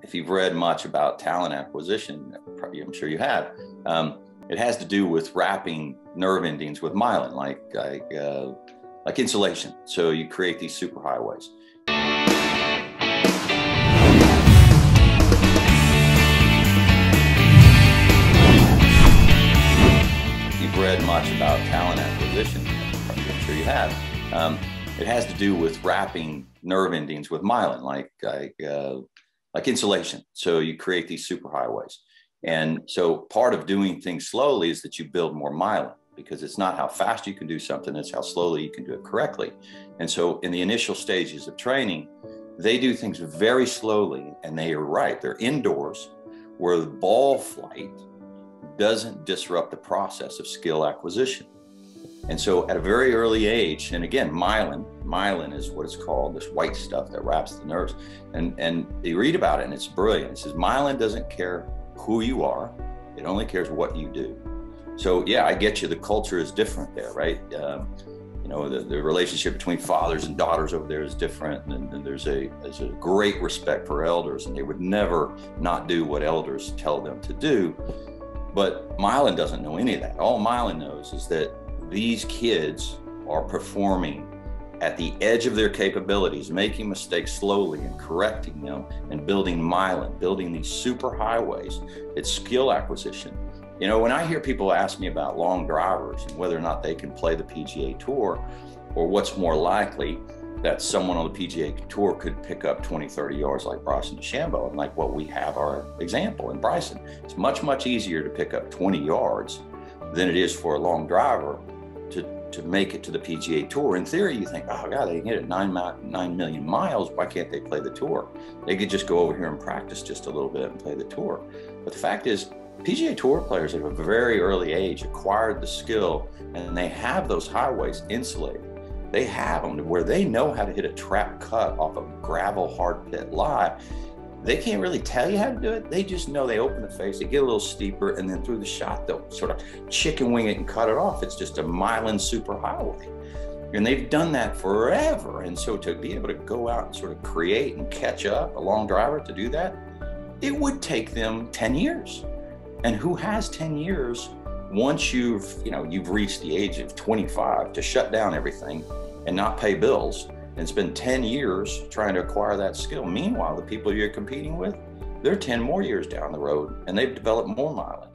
if you've read much about talent acquisition, I'm sure you have, it has to do with wrapping nerve endings with myelin, like insulation. So you create these superhighways. You've read much about talent acquisition, I'm sure you have. It has to do with wrapping nerve endings with myelin, like insulation. So you create these superhighways. And so part of doing things slowly is that you build more myelin, because it's not how fast you can do something, it's how slowly you can do it correctly. And so in the initial stages of training, they do things very slowly, and they are right. They're indoors where the ball flight doesn't disrupt the process of skill acquisition. And so at a very early age, and again, myelin is what it's called, this white stuff that wraps the nerves. And you read about it and it's brilliant. It says myelin doesn't care who you are, it only cares what you do. So yeah, I get you, the culture is different there, right? You know, the relationship between fathers and daughters over there is different, and there's a great respect for elders, and they would never not do what elders tell them to do. But myelin doesn't know any of that. All myelin knows is that these kids are performing at the edge of their capabilities, making mistakes slowly and correcting them and building myelin, building these super highways. It's skill acquisition. You know, when I hear people ask me about long drivers and whether or not they can play the PGA Tour, or what's more likely that someone on the PGA Tour could pick up 20, 30 yards like Brandel Chamblee, and like what we have our example in Bryson. It's much, much easier to pick up 20 yards than it is for a long driver to make it to the PGA Tour. In theory, you think, oh God, they can hit it 9 million miles. Why can't they play the tour? They could just go over here and practice just a little bit and play the tour. But the fact is, PGA Tour players at a very early age acquired the skill, and they have those highways insulated. They have them to where they know how to hit a trap cut off a gravel hard pit lie. They can't really tell you how to do it. They just know they open the face, they get a little steeper, and then through the shot, they'll sort of chicken wing it and cut it off. It's just a myelin super highway. And they've done that forever. And so to be able to go out and sort of create and catch up a long driver to do that, it would take them 10 years. And who has 10 years once you've reached the age of 25 to shut down everything and not pay bills and spend 10 years trying to acquire that skill? Meanwhile, the people you're competing with, they're 10 more years down the road and they've developed more myelin.